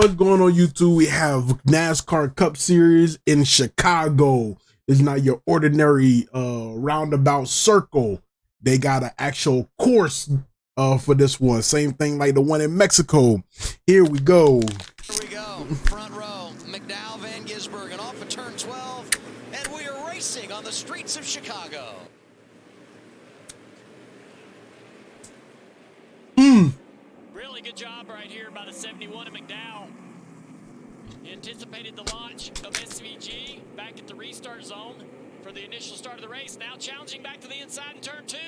What's going on YouTube? We have NASCAR Cup Series in Chicago. It's not your ordinary roundabout circle. They got an actual course for this one. Same thing like the one in Mexico. Here we go. Here we go. Front row. McDowell, Van Gisbergen off of turn 12. And we are racing on the streets of Chicago. Really good job right here by the 71 of McDowell. He anticipated the launch of SVG back at the restart zone for the initial start of the race. Now challenging back to the inside in turn 2.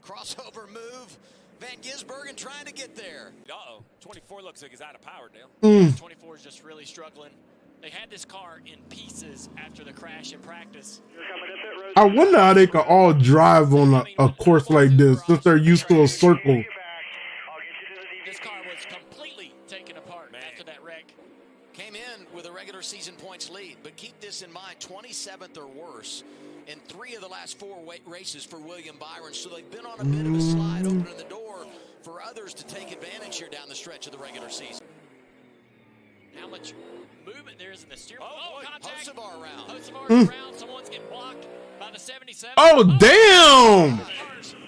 Crossover move. Van Gisbergen trying to get there. Uh-oh. 24 looks like he's out of power, Dale. 24 is just really struggling. They had this car in pieces after the crash in practice. I wonder how they can all drive on a course like this since they're used to a circle. This car was completely taken apart after that wreck. Came in with a regular season points lead, but keep this in mind, 27th or worse in 3 of the last 4 races for William Byron. So they've been on a bit of a slide, opening the door for others to take advantage here down the stretch of the regular season. How much movement there is in the steering wheel. Oh, contact. Hocevar around. Hocevar around. Someone's getting blocked by the 77. Oh, damn!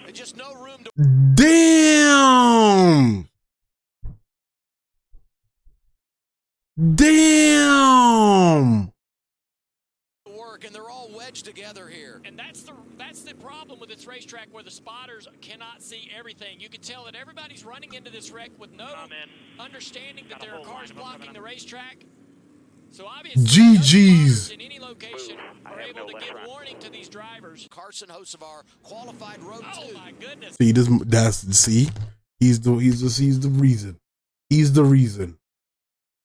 There's just no room to Damn! Damn! work, and they're all wedged together here. And that's the problem with this racetrack, where the spotters cannot see everything. You can tell that everybody's running into this wreck with no understanding that there are cars blocking the racetrack. So obviously, GG's. in any location are able to give warning to these drivers. Carson Hocevar qualified road 2. Oh my goodness! See this? He's the reason. He's the reason.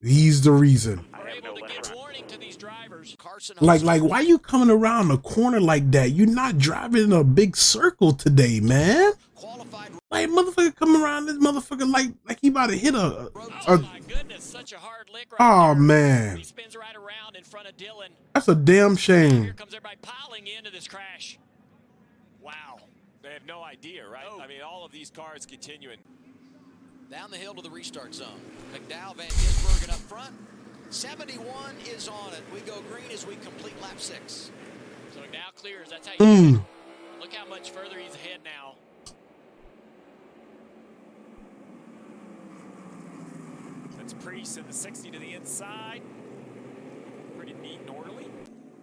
He's the reason. Are able to give warning to these drivers. Carson Like, why you coming around the corner like that? You're not driving in a big circle today, man. qualified Like, motherfucker coming around this motherfucker like he about to hit a Oh my goodness! Such a hard lick right oh there. man, He spins right around in front of Dylan. that's a damn Here shame. comes everybody piling into this crash. Wow. They have no idea, right? Oh. I mean, all of these cars continuing. down the hill to the restart zone. McDowell, Van Gisbergen up front. 71 is on it. We go green as we complete lap 6. So now clears. That's how you do it. Look how much further he's ahead now. That's Priest in the 60 to the inside. Pretty neat and orderly.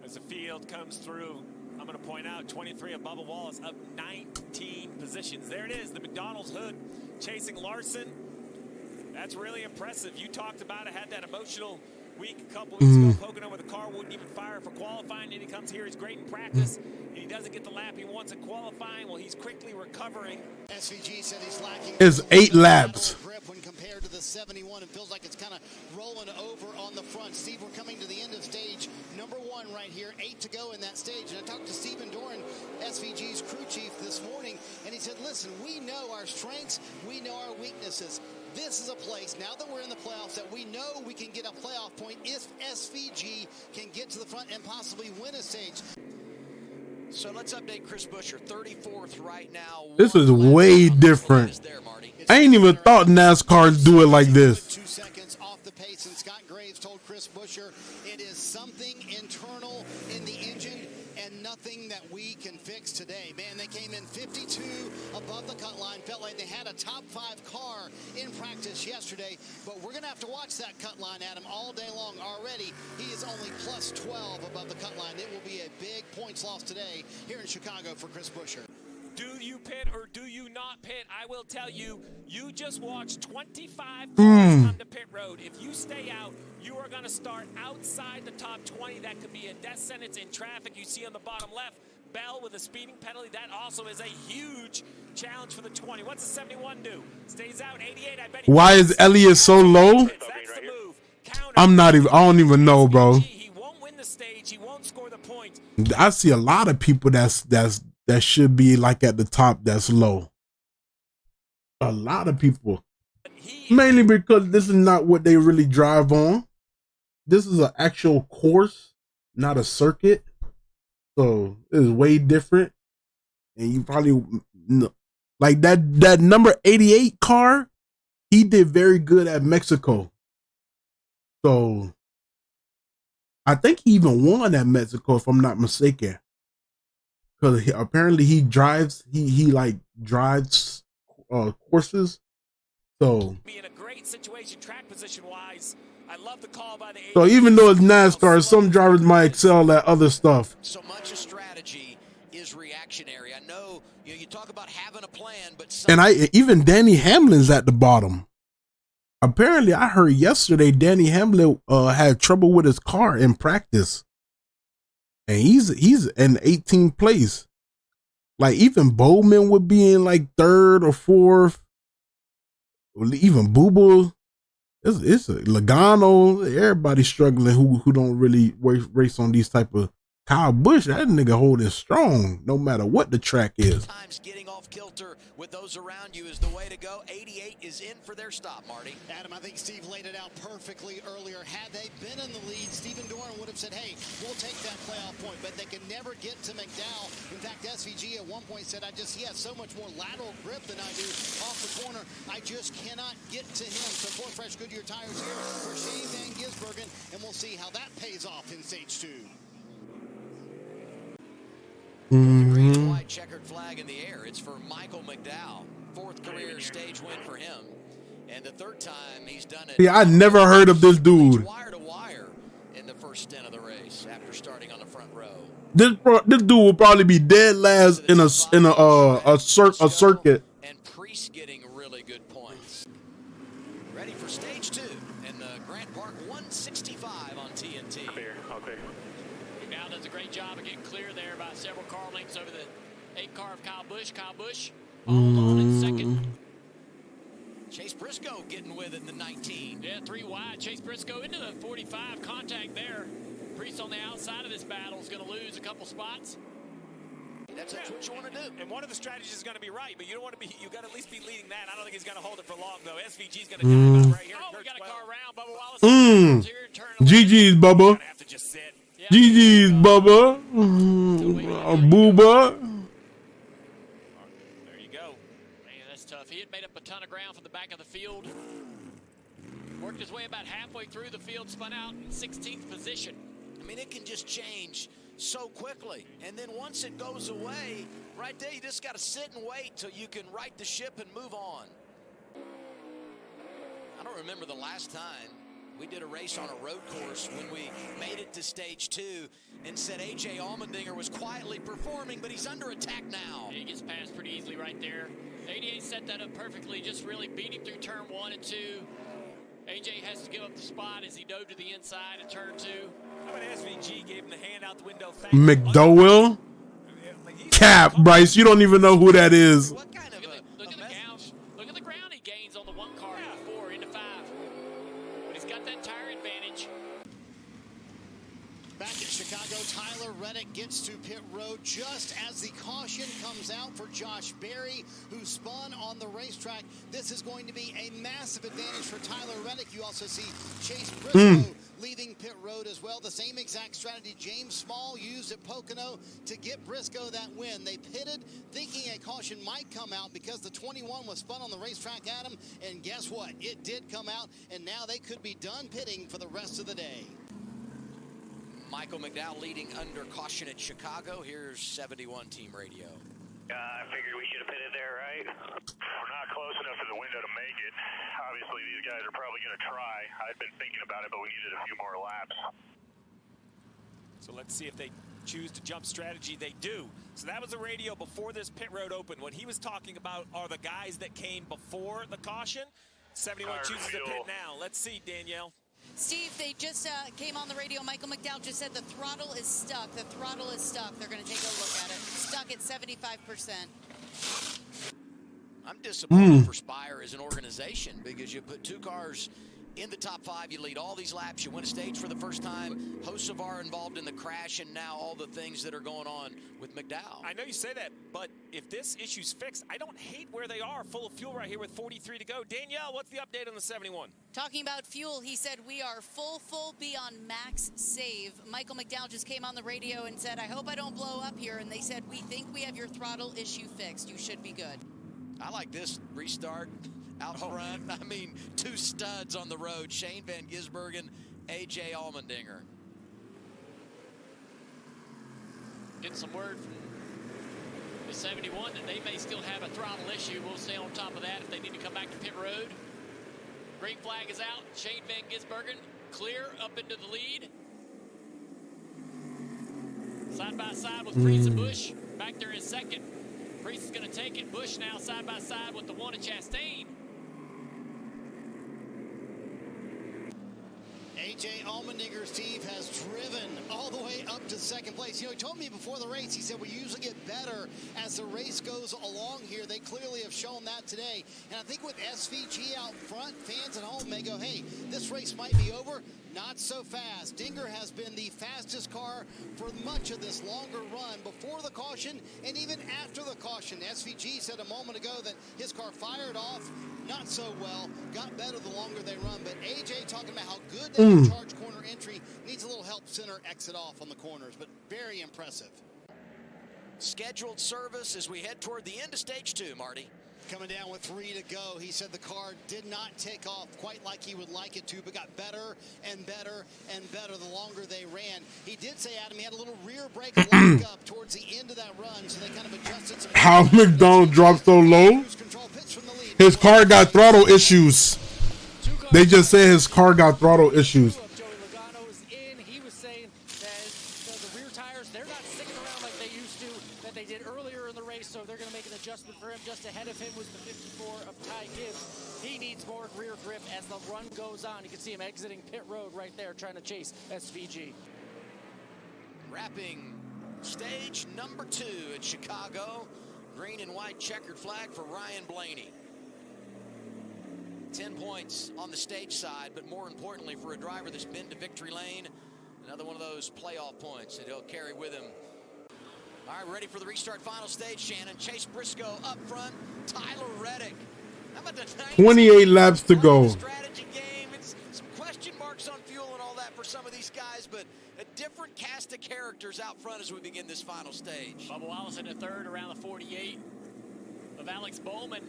As the field comes through, I'm going to point out 23 of Bubba Wallace up 19 positions. There it is, the McDonald's hood chasing Larson. That's really impressive. You talked about it, had that emotional week a couple weeks ago. Pocono with the car wouldn't even fire for qualifying. And he comes here, he's great in practice. And he doesn't get the lap he wants in qualifying. Well, he's quickly recovering. SVG said he's lacking. It's 8 laps. Grip when compared to the 71, it feels like it's kind of rolling over on the front. Steve, we're coming to the end of stage number 1 right here. 8 to go in that stage. And I talked to Stephen Doran, SVG's crew chief, this morning, and he said, listen, we know our strengths, we know our weaknesses. This is a place, now that we're in the playoffs, that we know we can get a playoff point if SVG can get to the front and possibly win a stage. So let's update Chris Buescher, 34th right now. This is 1 lap way down. What different. is there, Marty? I ain't even thought NASCARs do it like this. 2 seconds off the pace, and Scott Graves told Chris Buescher it is something internal in the engine and nothing that we can fix today. Man, they came in 52 above the cut line. Felt like they had a top 5 car in practice yesterday, but we're going to have to watch that cut line, Adam, all day long. Already, he is only plus 12 above the cut line. It will be a big points loss today here in Chicago for Chris Buescher. Do you pit or do you not pit? I will tell you, you just watched 25 cars come to pit road. If you stay out, you are going to start outside the top 20. That could be a death sentence in traffic. You see on the bottom left, Bell with a speeding penalty. That also is a huge challenge for the 20. What's the 71 do? Stays out. 88, I bet. Why is Elliott so low? That's the move. Counter. I don't even know, bro. He won't win the stage. He won't score the point. I see a lot of people that should be like at the top that's low. A lot of people. Mainly because this is not what they really drive on. This is an actual course, not a circuit. So it's way different. And you probably like that number 88 car, he did very good at Mexico. So I think he even won at Mexico, if I'm not mistaken. Because apparently he drives, he like drives courses. So be in a great situation track position wise. I love the call by the so even though it's NASCAR, some drivers might excel at other stuff. So much of strategy is reactionary. I know you talk about having a plan, but And even Danny Hamlin's at the bottom. Apparently, I heard yesterday Danny Hamlin had trouble with his car in practice, and he's in 18th place. Like even Bowman would be in like 3rd or 4th. Even Booble, it's Logano. Everybody's struggling who don't really race on these type of. Kyle Busch, that nigga holding strong no matter what the track is. Sometimes getting off kilter with those around you is the way to go. 88 is in for their stop, Marty. Adam, I think Steve laid it out perfectly earlier. Had they been in the lead, Stephen Doran would have said, hey, we'll take that playoff point, but they can never get to McDowell. In fact, SVG at one point said, he has so much more lateral grip than I do off the corner. I just cannot get to him. So 4 fresh Goodyear tires here for Shane Van Gisbergen, and we'll see how that pays off in stage 2. The green and white checkered flag in the air. It's for Michael McDowell. 4th career stage win for him. And the 3rd time he's done it. Yeah, I never heard of this dude. Wire to wire in the first stint of the race after starting on the front row. This dude will probably be dead last in a circuit. And Priest getting really good points. Ready for stage 2 in the Grant Park 165 on TNT. Clear, all clear. Now does a great job of getting clear there by several car lengths over the 8 car of Kyle Busch. Kyle Busch all on in 2nd. Chase Briscoe getting with it in the 19. Yeah, 3 wide. Chase Briscoe into the 45. Contact there. Priest on the outside of this battle is going to lose a couple spots. That's what you want to do. And one of the strategies is going to be right, but you don't want to be. You got to at least be leading that. I don't think he's going to hold it for long though. SVG's going to dive out right here. Oh, we got a car around. Bubba Wallace. GG's, Bubba. Have to just sit. Yeah. GG's, Bubba. Booba. There you go. Man, that's tough. He had made up a ton of ground from the back of the field. Worked his way about halfway through the field, spun out in 16th position. I mean, it can just change so quickly. And then once it goes away, right there, you just got to sit and wait till you can right the ship and move on. I don't remember the last time we did a race on a road course when we made it to stage 2 and said A.J. Allmendinger was quietly performing, but he's under attack now. Yeah, he gets past pretty easily right there. 88 set that up perfectly, just really beat him through turn 1 and 2. AJ has to give up the spot as he dove to the inside of turn 2. How about SVG gave him the hand out the window? McDowell? Cap, Bryce. You don't even know who that is. What kind of look at the ground he gains on the 1 car into 4 into 5. But he's got that tire advantage. Back at Chicago, Tyler Reddick gets to pit road just as the caution comes out for Josh Berry, who spun on the racetrack. This is going to be a massive advantage for Tyler Reddick. You also see Chase Briscoe leaving pit road as well. The same exact strategy James Small used at Pocono to get Briscoe that win. They pitted thinking a caution might come out because the 21 was spun on the racetrack, Adam, and guess what? It did come out, and now they could be done pitting for the rest of the day. Michael McDowell leading under caution at Chicago. Here's 71 Team Radio. I figured we should have pitted there, right? We're not close enough to the window to make it. Obviously, these guys are probably going to try. I'd been thinking about it, but we needed a few more laps. So let's see if they choose to jump strategy. They do. So that was the radio before this pit road opened. What he was talking about are the guys that came before the caution. 71 chooses to pit now. Let's see, Danielle. Steve, they just came on the radio. Michael McDowell just said the throttle is stuck. The throttle is stuck. They're going to take a look at it. Stuck at 75%. I'm disappointed for Spire as an organization because you put 2 cars in the top 5. You lead all these laps. You win a stage for the first time. Hocevar involved in the crash, and now all the things that are going on with McDowell. I know you say that, but if this issue's fixed, I don't hate where they are. Full of fuel right here with 43 to go. Danielle, what's the update on the 71? Talking about fuel, he said, we are full B on max save. Michael McDowell just came on the radio and said, I hope I don't blow up here. And they said, we think we have your throttle issue fixed. You should be good. I like this restart out front. I mean, two studs on the road, Shane Van Gisbergen, A.J. Allmendinger. Getting some word from the 71 that they may still have a throttle issue. We'll stay on top of that if they need to come back to pit road. Green flag is out. Shane Van Gisbergen clear up into the lead. Side by side with Priest and Busch back there in second. Priest is going to take it. Busch now side by side with the one at Chastain. A.J. Allmendinger, Steve, has driven all the way up to second place. You know, he told me before the race, he said we usually get better as the race goes along here. They clearly have shown that today. And I think with SVG out front, fans at home may go, hey, this race might be over. Not so fast. Dinger has been the fastest car for much of this longer run before the caution and even after the caution. SVG said a moment ago that his car fired off not so well, got better the longer they run. But AJ talking about how good they can charge corner entry, needs a little help center exit off on the corners, but very impressive. Scheduled service as we head toward the end of stage 2, Marty. Coming down with 3 to go. He said the car did not take off quite like he would like it to, but got better and better and better the longer they ran. He did say, Adam, he had a little rear brake lock up towards the end of that run, so they kind of adjusted some. How McDonald dropped so low? His car got throttle issues. They just said his car got throttle issues. He was saying that the rear tires, they're not sticking around like they used to, that they did earlier in the race, so they're going to make an adjustment for him. Just ahead of him was the 54 of Ty Gibbs. He needs more rear grip as the run goes on. You can see him exiting pit road right there, trying to chase SVG. Wrapping stage number 2 at Chicago. Green and white checkered flag for Ryan Blaney. 10 points on the stage side, but more importantly for a driver that's been to victory lane, another one of those playoff points that he'll carry with him. All right, ready for the restart final stage, Shannon. Chase Briscoe up front, Tyler Reddick. How about the 28 laps to go. Strategy game. It's some question marks on fuel and all that for some of these guys, but a different cast of characters out front as we begin this final stage. Bubba Wallace in the third around the 48 of Alex Bowman.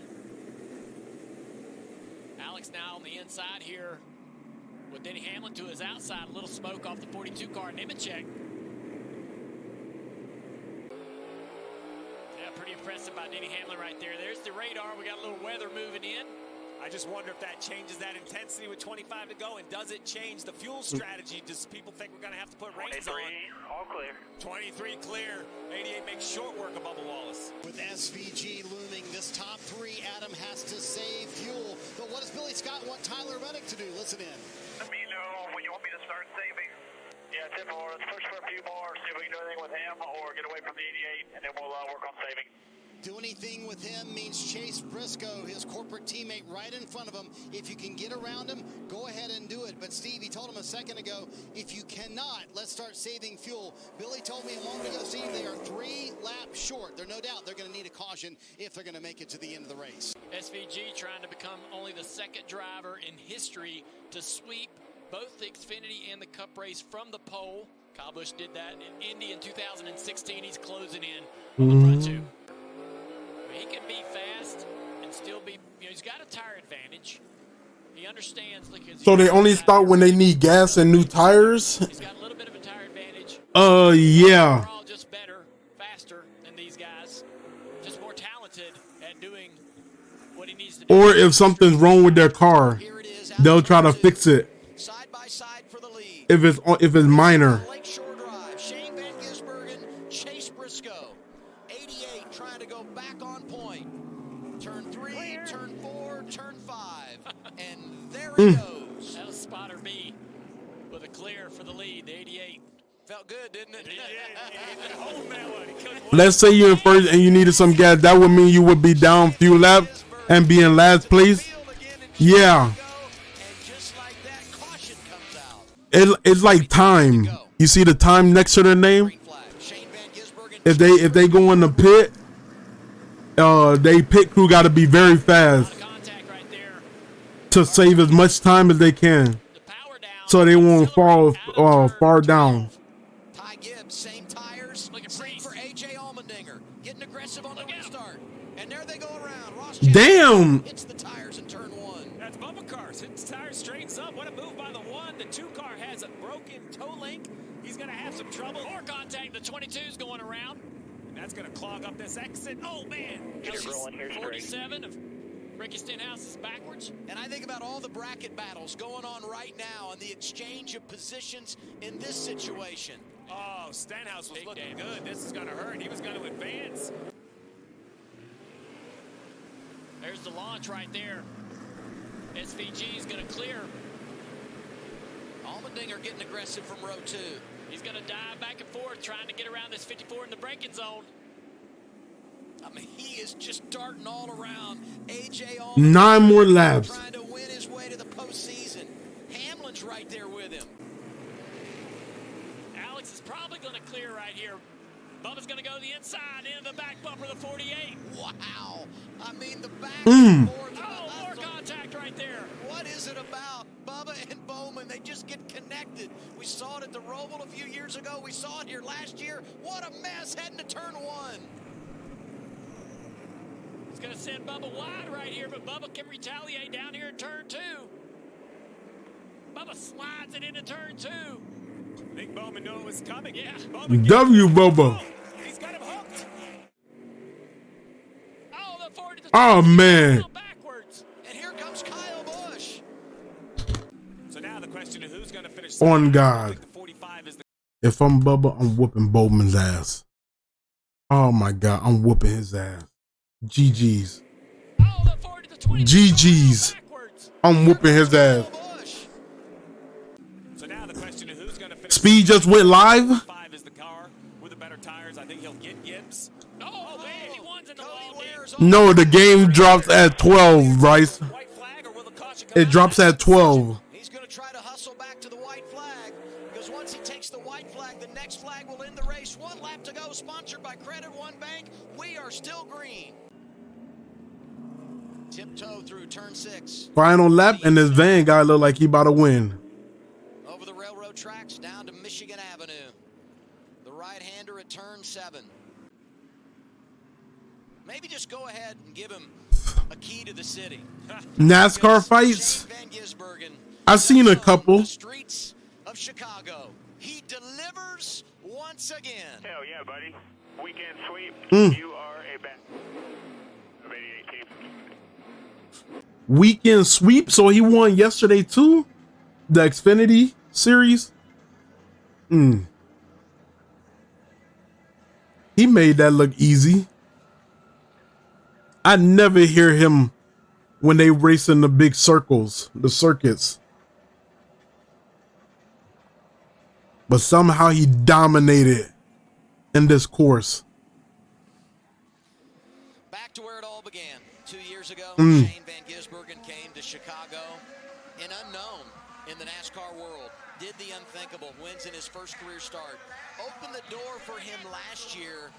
Alex now on the inside here with Denny Hamlin to his outside. A little smoke off the 42 car. Nemechek. Yeah, pretty impressive by Denny Hamlin right there. There's the radar. We got a little weather moving in. I just wonder if that changes that intensity with 25 to go, and does it change the fuel strategy? Does people think we're going to have to put reins on? 23, all clear. 23 clear. 88 makes short work of Bubba Wallace. With SVG looming, this top 3, Adam has to save fuel. But what does Billy Scott want Tyler Reddick to do? Listen in. Let me know when you want me to start saving. Yeah, 10 more. Let's push for a few more, see if we can do anything with him or get away from the 88, and then we'll work on saving. Do anything with him means Chase Briscoe, his corporate teammate, right in front of him. If you can get around him, go ahead and do it. But Steve, he told him a second ago, if you cannot, let's start saving fuel. Billy told me a moment ago, Steve, they are 3 laps short. There's no doubt they're going to need a caution if they're going to make it to the end of the race. SVG trying to become only the second driver in history to sweep both the Xfinity and the Cup race from the pole. Kyle Busch did that in Indy in 2016. He's closing in on the front 2. He can be fast and still be, he's got a tire advantage. He understands. So they only start when they need gas and new tires? He's got a little bit of a tire advantage. Yeah. Overall, just better, faster than these guys. Just more talented at doing what he needs to do. Or if something's wrong with their car, they'll try to fix it. Side by side for the lead. If it's minor. Lakeshore Drive, Shane Van Gisbergen, Chase Briscoe. 88 trying to go back on point. Turn 3, turn 4, turn 5. And there he goes. That was spotter B with a clear for the lead, the 88. Felt good, didn't it? Let's say you're in first and you needed some gas. That would mean you would be down few laps and be in last place. Yeah. It's like time. You see the time next to their name? If they go in the pit, they pit crew got to be very fast to save as much time as they can, so they won't fall far down. Ty Gibbs, same tires. Same for A.J. Allmendinger, getting aggressive on the restart, and there they go around. Ross Damn. hits the tires in turn 22 car has a broken toe link. He's going to have some trouble. More contact. The 22's going around. And that's going to clog up this exit. Oh, man. Get it rolling here straight. 47 of Ricky Stenhouse is backwards. And I think about all the bracket battles going on right now and the exchange of positions in this situation. Oh, Stenhouse was looking good. This is going to hurt. He was going to advance. There's the launch right there. SVG is going to clear. Allmendinger getting aggressive from row 2. He's going to dive back and forth, trying to get around this 54 in the braking zone. I mean, he is just darting all around. AJ Allmendinger 9 more laps. trying to win his way to the postseason. Hamlin's right there with him. Alex is probably going to clear right here. Bubba's going to go to the inside, into the back bumper of the 48. Wow. I mean, the back and forth. Oh, more contact right there. What is it about Bubba and Bowman? They just get connected. We saw it at the Roval a few years ago. We saw it here last year. What a mess heading to turn 1. It's going to send Bubba wide right here, but Bubba can retaliate down here in turn 2. Bubba slides it into turn 2. I think Bowman knew it was coming. Yeah. W Bubba. He's got him hooked. Oh, the 40 to the Oh, man. backwards. And here comes Kyle Busch. So now the question is who's going to finish On second? God. I think the 45 is the If I'm Bubba, I'm whooping Bowman's ass. Oh my God, I'm whooping his ass. GG's. Oh, the 40 to 20. GG's. Backwards. I'm whooping his ass. So now the question is who's going to finish Speed just went live. 5 is the car with the better tires. I think he'll get Gibbs. Oh, man, he wins in the wall. No, the game drops at 12, Bryce. White flag, or will the caution come It out? drops at 12. He's going to try to hustle back to the white flag because once he takes the white flag, the next flag will end the race. 1 lap to go, sponsored by Credit One Bank. We are still green. Tiptoe through turn 6. Final lap, and this van guy look like he about to win. Over the railroad tracks down to Michigan Avenue. The right-hander at turn 7. Maybe just go ahead and give him a key to the city. NASCAR fights. Van Gisbergen. I've seen a couple. The streets of Chicago. He delivers once again. Hell yeah, buddy. Weekend sweep. You are a bat. 88 team. Weekend sweep, so he won yesterday too. The Xfinity series. He made that look easy. I never hear him when they race in the big circles, the circuits. But somehow he dominated in this course. Back to where it all began. 2 years ago, Shane Van Gisbergen came to Chicago, an unknown in the NASCAR world. Did the unthinkable, wins in his first career start. Opened the door for him last year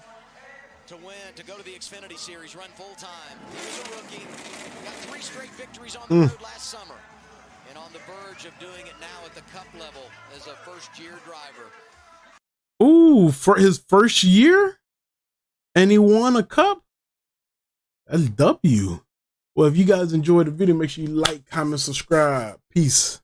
to win, to go to the Xfinity Series, run full-time. He was a rookie, got 3 straight victories on the road last summer, and on the verge of doing it now at the Cup level as a first-year driver. Ooh, for his first year? And he won a Cup? That's W. Well, if you guys enjoyed the video, make sure you like, comment, subscribe. Peace.